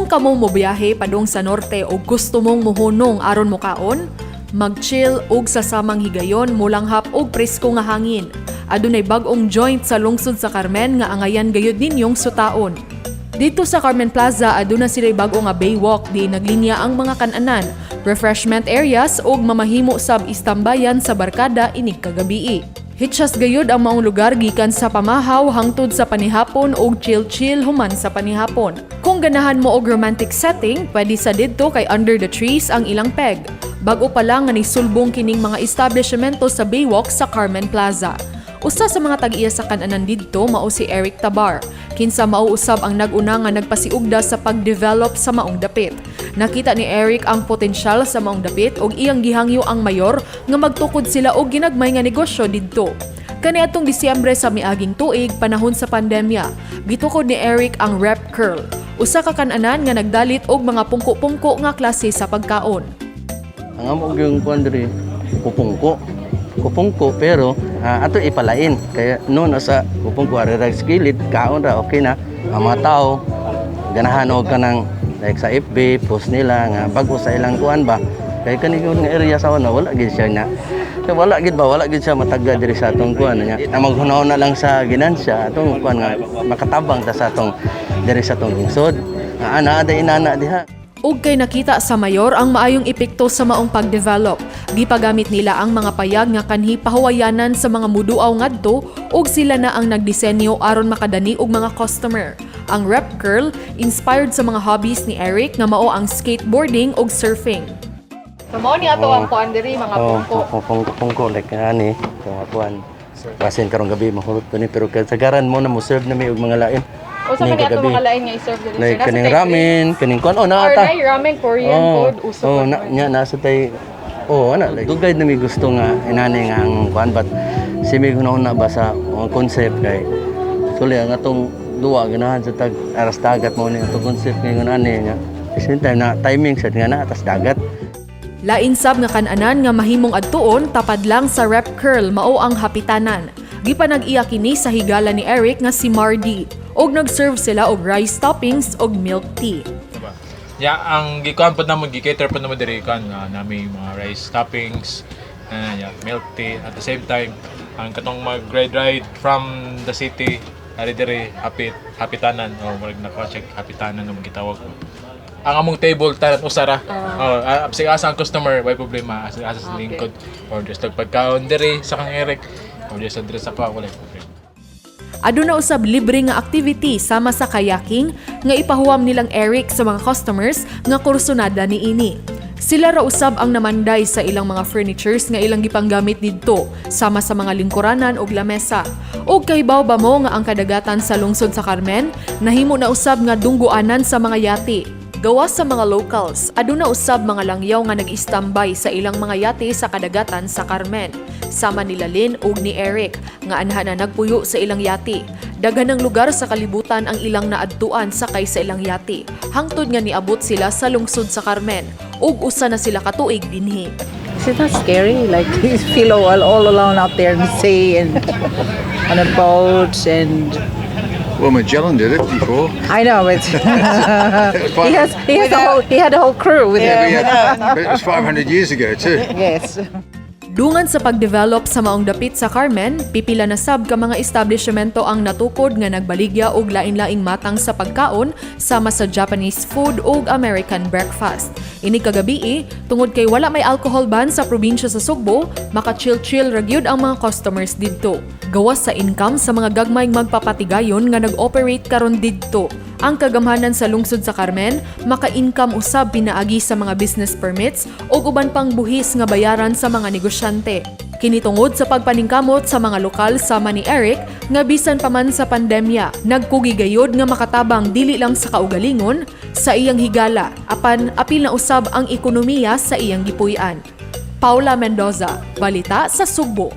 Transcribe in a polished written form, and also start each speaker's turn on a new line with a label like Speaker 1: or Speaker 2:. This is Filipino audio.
Speaker 1: Kung kamo mobiyahe padung sa norte o gusto mong muhunong aron mukaon, mag-chill og sasamang higayon mulanghap og presko nga hangin. Adunay bag-ong joint sa lungsod sa Carmen nga angayan gayud ninyong sutaon. Dito sa Carmen Plaza aduna sila'y bag-o nga baywalk di naglinya ang mga kan-anan, refreshment areas ug mamahimo sab istambayan sa barkada inig kagabii. Hitchas gayud ang maong lugar gikan sa pamahaw hangtod sa panihapon ug chill-chill human sa panihapon. Kung ganahan mo og romantic setting, pwede sa didto kay Under the Trees ang ilang peg. Bag-o pa lang nga nisulbong kining mga establishmento sa baywalk sa Carmen Plaza. Usa sa mga tag-iya sa kan-anan didto mao si Eric Tabar. Kinsa mao usab ang nag-una nga nagpasiugda sa pag-develop sa maong dapit. Nakita ni Eric ang potensyal sa maong dapit ug iyang gihangyo ang mayor nga magtukod sila og ginagmay nga negosyo didto. Kaniadtong Disyembre sa miaging tuig panahon sa pandemya, gitukod ni Eric ang Rep Curl, usa ka kan-anan nga nagdalit og mga pungko-pungko nga klase sa pagkaon.
Speaker 2: Ang amo yung kuan diri kupungko pero ato ipalain kaya noon sa kupungko ari ra skillet kaon ra okay na ang mga tao ganahan og kanang like sa FB post nila nga bago sa ilang kuan ba kay kani nga area sa una wala gid siya na wala gid siya matagad diri sa atong kuan nya maghunaw na lang sa ginansya atong kuan nga makatabang ta sa atong diri sa atong lungsod ana ada inana diha.
Speaker 1: Ug kay nakita sa mayor ang maayong epekto sa maong pagdevelop. Gipagamit nila ang mga payag nga kanhi pahuwayanan sa mga muduaw ngadto ug sila na ang nagdisenyo aron makadani og mga customer. Ang Rep Curl inspired sa mga hobbies ni Eric nga mao ang skateboarding ug surfing. So mao ni ato ang kuan diri mga
Speaker 2: pungko like ani mga kuan. Basin karong gabi mahulot ni pero kasagaran mo na mo serve na may og mga lain.
Speaker 1: O sa kanya ito mga lain nga i-serve dito
Speaker 2: sir? Kaning ramen, kaning kuan. Oh, naata.
Speaker 1: Or ramen, Korean food, uso.
Speaker 2: Oh, nasa tay. Oh, ana. Dugay na may gusto nga inani nga ang kuan but simi hunahuna ba sa concept kay suli ang atong duwa ganahan sa tag aras dagat mo ni atong concept ngayon ani nya. Same time na timing sa nga na atas dagat.
Speaker 1: Lain sab nga kan-anan nga mahimong adtuon tapad lang sa Rep Curl mao ang hapitanan. Gipanag-iya kini sa higala ni Eric nga si Mardy. Og nag-serve sila og rice toppings og milk tea.
Speaker 3: Ya, ang gikuan pod namo gi-cater pod namo diri kan nami mga rice toppings, milk tea at the same time ang katong mag-ride from the city ari diri hapitanan o murag naka-check hapitanan ang gitawag ko. Ang among table tanan usara. Sige asa ang customer way problema asa sa lingkod or just pagkaon diri sa kang Eric or just diri sa pa wala problema.
Speaker 1: Aduna usab libre nga activity sama sa kayaking nga ipahuwam nilang Eric sa mga customers nga kursunada niini. Sila ra usab ang namanday sa ilang mga furnitures nga ilang gipanggamit didto sama sa mga lingkuranan ug lamesa. Ug kahibaw ba mo nga ang kadagatan sa lungsod sa Carmen nahimo na usab nga dungguanan sa mga yate. Gawas sa mga locals, aduna usab mga langyaw nga nag-istambay sa ilang mga yate sa kadagatan sa Carmen. Sama nila Lynn ug ni Eric nga anha na nagpuyo sa ilang yate. Daghan ng lugar sa kalibutan ang ilang naadtuan sakay sa ilang yate. Hangtod nga niabot sila sa lungsod sa Carmen ug usa na sila katuig dinhi.
Speaker 4: Is it not scary? Like you feel all alone out there in the sea and on a boat and.
Speaker 5: Well, Magellan did it before.
Speaker 4: I know it's. he had a whole crew with him.
Speaker 5: But it was 500 years ago too.
Speaker 4: Yes.
Speaker 1: Dungan sa pagdevelop sa maong dapit sa Carmen, pipila na sab ka mga establishmento ang natukod nga nagbaligya og lain-laing matang sa pagkaon sama sa Japanese food ug American breakfast. Ini kagabii, tungod kay wala may alcohol ban sa probinsya sa Sugbo, maka-chill-chill ra gyud ang mga customers didto. Gawas sa income sa mga gagmayng magpapatigayon nga nag-operate karon didto. Ang kagamhanan sa lungsod sa Carmen, maka-income usab pinaagi sa mga business permits o uban pang buhis nga bayaran sa mga negosyante. Kinitungod sa pagpaningkamot sa mga lokal sama ni Eric nga bisan pa man sa pandemya, nagkugigayod nga makatabang dili lang sa kaugalingon sa iyang higala, apan apil na usab ang ekonomiya sa iyang gipuy-an. Paula Mendoza, Balita sa Sugbo.